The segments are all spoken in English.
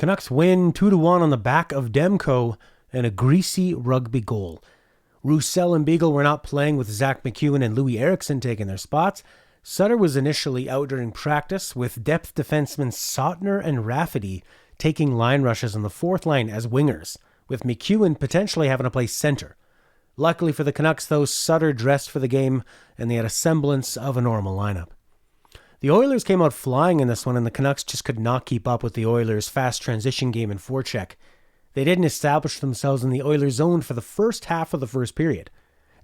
Canucks win 2-1 on the back of Demko and a greasy rugby goal. Roussel and Beagle were not playing with Zach McEwen and Louis Eriksson taking their spots. Sutter was initially out during practice, with depth defensemen Sautner and Rafferty taking line rushes on the fourth line as wingers, with McEwen potentially having to play center. Luckily for the Canucks, though, Sutter dressed for the game, and they had a semblance of a normal lineup. The Oilers came out flying in this one, and the Canucks just could not keep up with the Oilers' fast transition game and forecheck. They didn't establish themselves in the Oilers' zone for the first half of the first period.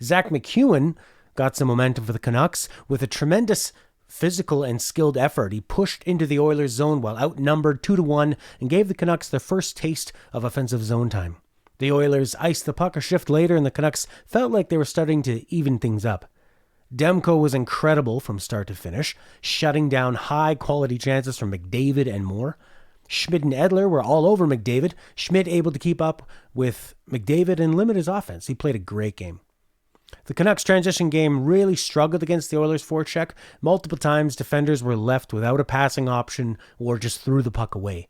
Zach McEwen got some momentum for the Canucks with a tremendous physical and skilled effort. He pushed into the Oilers' zone while outnumbered 2-1 and gave the Canucks their first taste of offensive zone time. The Oilers iced the puck a shift later, and the Canucks felt like they were starting to even things up. Demko was incredible from start to finish, shutting down high-quality chances from McDavid and Moore. Schmidt and Edler were all over McDavid. Schmidt able to keep up with McDavid and limit his offense. He played a great game. The Canucks transition game really struggled against the Oilers' forecheck. Multiple times, defenders were left without a passing option or just threw the puck away.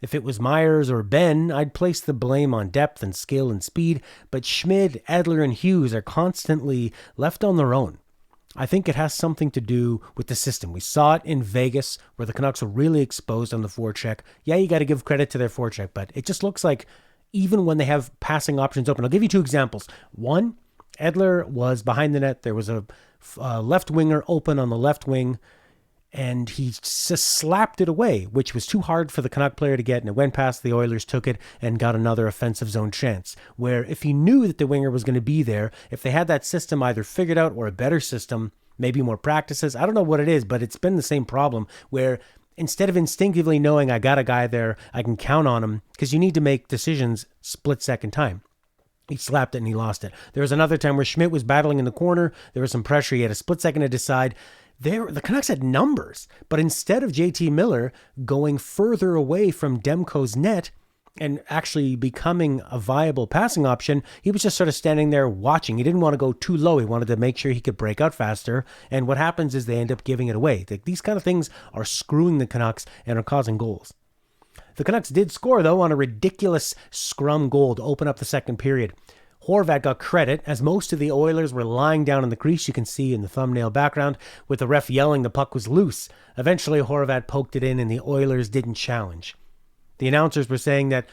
If it was Myers or Ben, I'd place the blame on depth and skill and speed, but Schmidt, Edler, and Hughes are constantly left on their own. I think it has something to do with the system. We saw it in Vegas, where the Canucks were really exposed on the forecheck. Yeah, you got to give credit to their forecheck, but it just looks like even when they have passing options open. I'll give you two examples. One, Edler was behind the net. There was a left winger open on the left wing, and he just slapped it away, which was too hard for the Canuck player to get, and it went past the Oilers, took it, and got another offensive zone chance. Where if he knew that the winger was going to be there, if they had that system either figured out or a better system, maybe more practices, I don't know what it is, but it's been the same problem where instead of instinctively knowing I got a guy there, I can count on him, because you need to make decisions split-second time. He slapped it and he lost it. There was another time where Schmidt was battling in the corner. There was some pressure. He had a split second to decide. The Canucks had numbers, but instead of JT Miller going further away from Demko's net and actually becoming a viable passing option, he was just sort of standing there watching. He didn't want to go too low. He wanted to make sure he could break out faster. And what happens is they end up giving it away. These kind of things are screwing the Canucks and are causing goals. The Canucks did score, though, on a ridiculous scrum goal to open up the second period. Horvat got credit, as most of the Oilers were lying down in the crease, you can see in the thumbnail background, with the ref yelling the puck was loose. Eventually, Horvat poked it in, and the Oilers didn't challenge. The announcers were saying that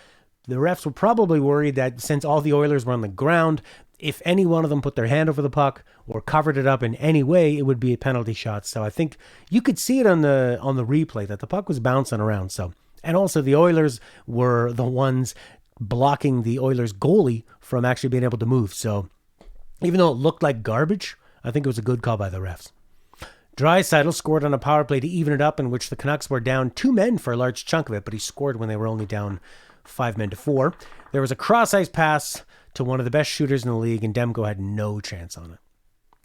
the refs were probably worried that since all the Oilers were on the ground, if any one of them put their hand over the puck or covered it up in any way, it would be a penalty shot. So I think you could see it on the replay that the puck was bouncing around. And also the Oilers were the ones blocking the Oilers goalie from actually being able to move. So even though it looked like garbage, I think it was a good call by the refs. Draisaitl scored on a power play to even it up, in which the Canucks were down 2 men for a large chunk of it, but he scored when they were only down 5 men to 4. There was a cross-ice pass to one of the best shooters in the league, and Demko had no chance on it.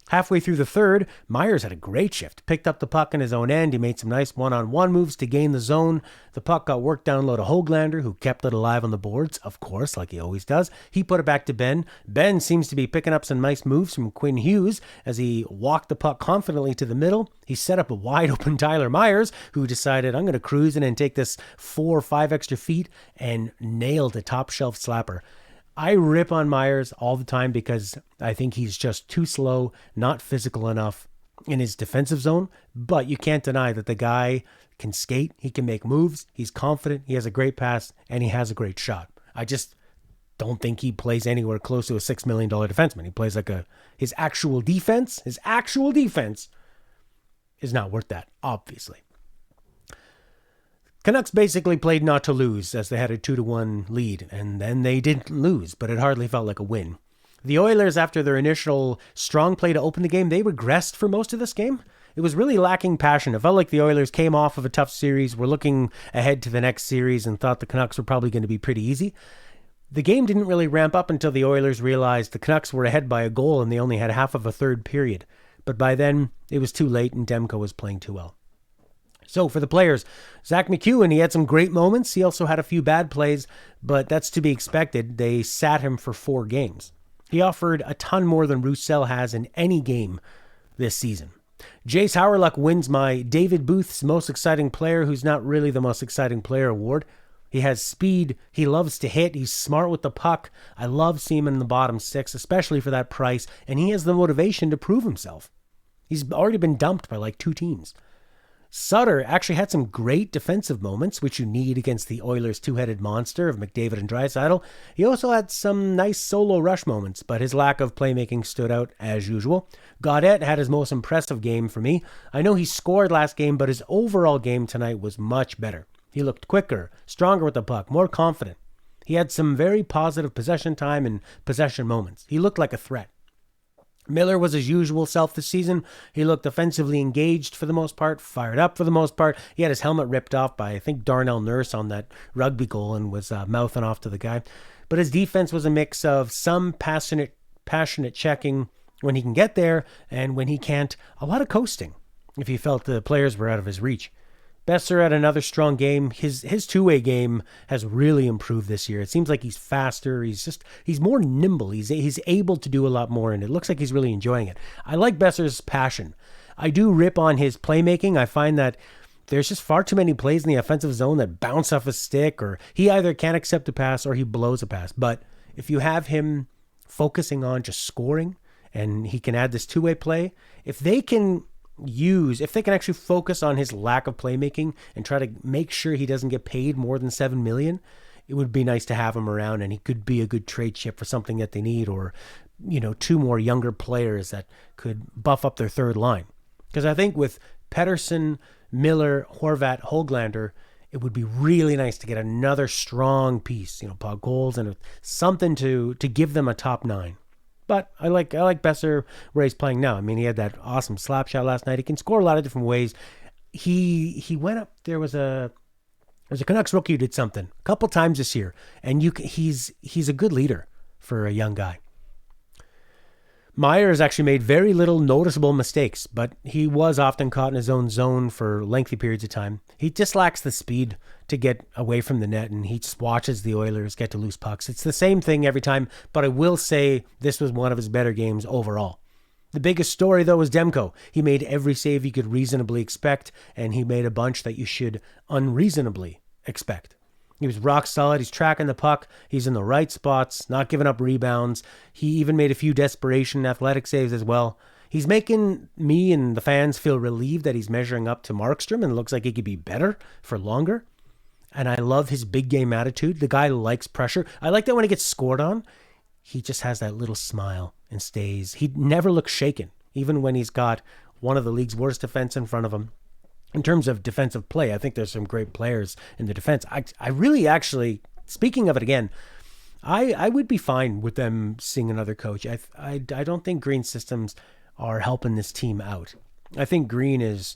Halfway through the third, Myers had a great shift, picked up the puck in his own end. He made some nice one-on-one moves to gain the zone. The puck got worked down low to Höglander, who kept it alive on the boards, of course, like he always does. He put it back to Ben. Ben seems to be picking up some nice moves from Quinn Hughes as he walked the puck confidently to the middle. He set up a wide-open Tyler Myers, who decided, I'm going to cruise in and take this 4 or 5 extra feet, and nailed a top-shelf slapper. I rip on Myers all the time because I think he's just too slow, not physical enough in his defensive zone. But you can't deny that the guy can skate, he can make moves, he's confident, he has a great pass, and he has a great shot. I just don't think he plays anywhere close to a $6 million defenseman. He plays like his actual defense is not worth that, obviously. Canucks basically played not to lose, as they had a 2-1 lead, and then they didn't lose, but it hardly felt like a win. The Oilers, after their initial strong play to open the game, they regressed for most of this game. It was really lacking passion. It felt like the Oilers came off of a tough series, were looking ahead to the next series, and thought the Canucks were probably going to be pretty easy. The game didn't really ramp up until the Oilers realized the Canucks were ahead by a goal, and they only had half of a third period. But by then, it was too late, and Demko was playing too well. So for the players, Zach McEwen, he had some great moments. He also had a few bad plays, but that's to be expected. They sat him for 4 games. He offered a ton more than Roussel has in any game this season. Jace Howerluck wins my David Booth's most exciting player, who's not really the most exciting player award. He has speed. He loves to hit. He's smart with the puck. I love seeing him in the bottom six, especially for that price. And he has the motivation to prove himself. He's already been dumped by like 2 teams. Sutter actually had some great defensive moments, which you need against the Oilers' two-headed monster of McDavid and Draisaitl. He also had some nice solo rush moments, but his lack of playmaking stood out as usual. Gaudette had his most impressive game for me. I know he scored last game, but his overall game tonight was much better. He looked quicker, stronger with the puck, more confident. He had some very positive possession time and possession moments. He looked like a threat. Miller was his usual self this season. He looked offensively engaged for the most part, fired up for the most part. He had his helmet ripped off by, I think, Darnell Nurse on that rugby goal and was mouthing off to the guy. But his defense was a mix of some passionate checking when he can get there, and when he can't, a lot of coasting if he felt the players were out of his reach. Besser had another strong game. His two-way game has really improved this year. It seems like he's faster. He's more nimble. He's able to do a lot more, and it looks like he's really enjoying it. I like Besser's passion. I do rip on his playmaking. I find that there's just far too many plays in the offensive zone that bounce off a stick, or he either can't accept a pass or he blows a pass. But if you have him focusing on just scoring, and he can add this two-way play, if they can actually focus on his lack of playmaking and try to make sure he doesn't get paid more than $7 million, it would be nice to have him around, and he could be a good trade chip for something that they need, or 2 more younger players that could buff up their third line. Because I think with Pettersson, Miller, Horvat, Höglander, it would be really nice to get another strong piece, Paul goals and something to give them a top 9. But I like Besser where he's playing now. I mean, he had that awesome slap shot last night. He can score a lot of different ways. He went up. There's a Canucks rookie who did something a couple times this year, and he's a good leader for a young guy. Meyer has actually made very little noticeable mistakes, but he was often caught in his own zone for lengthy periods of time. He just lacks the speed to get away from the net, and he just watches the Oilers get to loose pucks. It's the same thing every time, but I will say this was one of his better games overall. The biggest story, though, was Demko. He made every save you could reasonably expect, and he made a bunch that you should unreasonably expect. He was rock solid. He's tracking the puck. He's in the right spots, not giving up rebounds. He even made a few desperation athletic saves as well. He's making me and the fans feel relieved that he's measuring up to Markstrom, and it looks like he could be better for longer. And I love his big game attitude. The guy likes pressure. I like that when he gets scored on, he just has that little smile and stays. He never looks shaken, even when he's got one of the league's worst defense in front of him. In terms of defensive play, I think there's some great players in the defense. I really actually, speaking of it again, I would be fine with them seeing another coach. I don't think Green's systems are helping this team out. I think Green is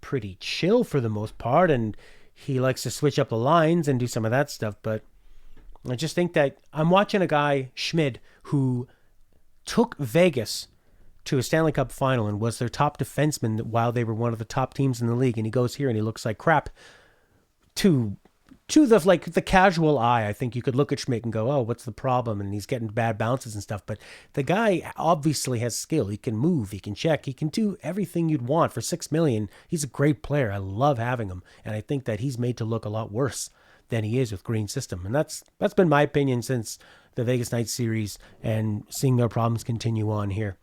pretty chill for the most part, and he likes to switch up the lines and do some of that stuff. But I just think that I'm watching a guy, Schmid, who took Vegas to a Stanley Cup final and was their top defenseman while they were one of the top teams in the league, and he goes here and he looks like crap. To the casual eye, I think you could look at Schmidt and go, oh, what's the problem? And he's getting bad bounces and stuff. But the guy obviously has skill. He can move, he can check, he can do everything you'd want for $6 million. He's a great player. I love having him, and I think that he's made to look a lot worse than he is with Green's system. And that's been my opinion since the Vegas Knights series, and seeing their problems continue on here.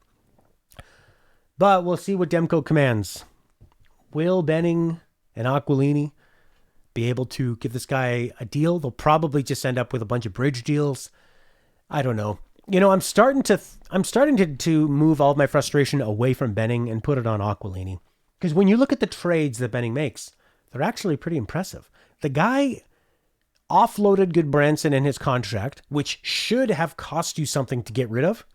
But we'll see what Demko commands. Will Benning and Aquilini be able to give this guy a deal? They'll probably just end up with a bunch of bridge deals. I don't know. I'm starting to move all of my frustration away from Benning and put it on Aquilini. Because when you look at the trades that Benning makes, they're actually pretty impressive. The guy offloaded Goodbranson in his contract, which should have cost you something to get rid of.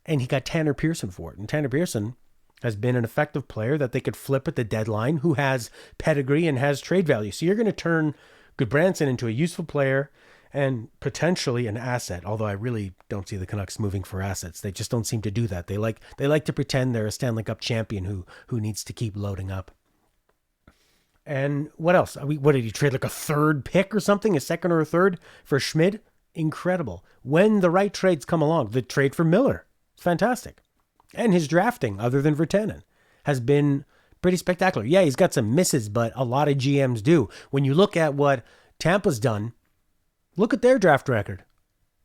And he got Tanner Pearson for it. And Tanner Pearson has been an effective player that they could flip at the deadline, who has pedigree and has trade value. So you're going to turn Goodbranson into a useful player and potentially an asset, although I really don't see the Canucks moving for assets. They just don't seem to do that. They like to pretend they're a Stanley Cup champion who needs to keep loading up. And what else? What did he trade, like a third pick or something, a second or a third for Schmid? Incredible. When the right trades come along, the trade for Miller, fantastic. And his drafting, other than Virtanen, has been pretty spectacular. Yeah, he's got some misses, but a lot of GMs do. When you look at what Tampa's done. Look at their draft record.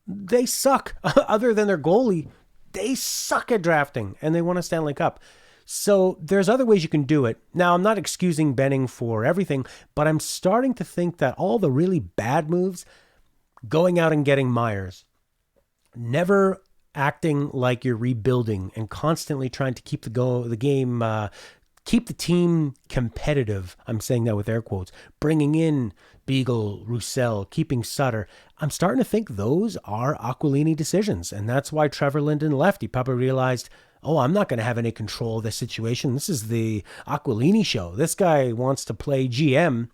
They suck. Other than their goalie, they suck at drafting, and they won a Stanley Cup. So there's other ways you can do it. Now, I'm not excusing Benning for everything, but I'm starting to think that all the really bad moves, going out and getting Myers, never acting like you're rebuilding and constantly trying to keep the game, keep the team competitive. I'm saying that with air quotes. Bringing in Beagle, Roussel, keeping Sutter. I'm starting to think those are Aquilini decisions, and that's why Trevor Linden left. He probably realized, oh, I'm not going to have any control of this situation. This is the Aquilini show. This guy wants to play GM.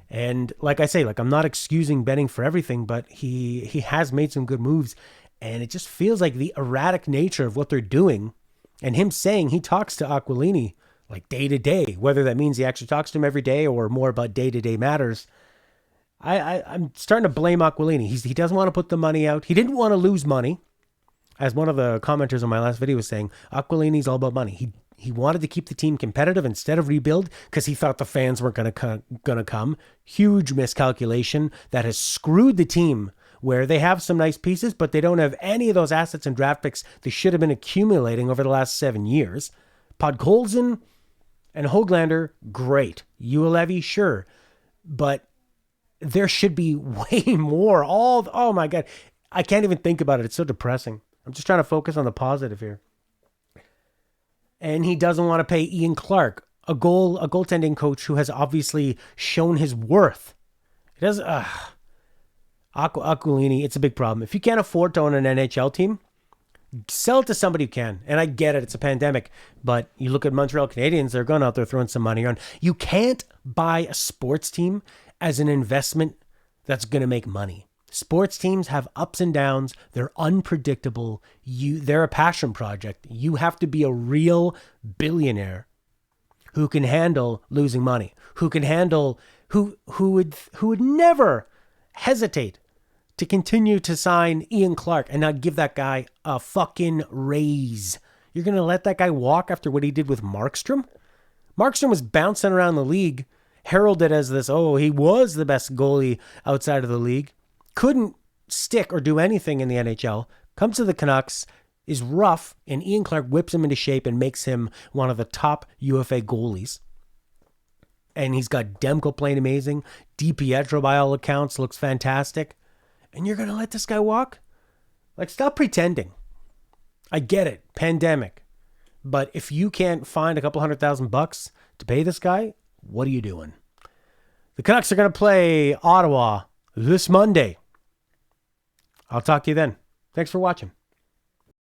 And like I say, I'm not excusing Benning for everything, but he has made some good moves. And it just feels like the erratic nature of what they're doing, and him saying he talks to Aquilini day to day, whether that means he actually talks to him every day or more about day-to-day matters. I'm starting to blame Aquilini. He doesn't want to put the money out. He didn't want to lose money. As one of the commenters on my last video was saying, Aquilini's all about money. He wanted to keep the team competitive instead of rebuild because he thought the fans weren't going to come. Huge miscalculation that has screwed the team, where they have some nice pieces, but they don't have any of those assets and draft picks they should have been accumulating over the last 7 years. Podkolzin and Höglander, great. Ulevi, sure. But there should be way more. Oh my God. I can't even think about it. It's so depressing. I'm just trying to focus on the positive here. And he doesn't want to pay Ian Clark, a goaltending coach who has obviously shown his worth. It does. Aquilini, it's a big problem. If you can't afford to own an NHL team, sell it to somebody who can. And I get it, it's a pandemic, but you look at Montreal Canadiens, they're going out there throwing some money around. You can't buy a sports team as an investment that's going to make money. Sports teams have ups and downs. They're unpredictable. They're a passion project. You have to be a real billionaire who can handle losing money, who would never hesitate to continue to sign Ian Clark and not give that guy a fucking raise. You're going to let that guy walk after what he did with Markstrom? Markstrom was bouncing around the league, heralded as this, he was the best goalie outside of the league. Couldn't stick or do anything in the NHL. Comes to the Canucks, is rough, and Ian Clark whips him into shape and makes him one of the top UFA goalies. And he's got Demko playing amazing. DiPietro, by all accounts, looks fantastic. And you're going to let this guy walk? Stop pretending. I get it. Pandemic. But if you can't find a couple $100,000 to pay this guy, what are you doing? The Canucks are going to play Ottawa this Monday. I'll talk to you then. Thanks for watching.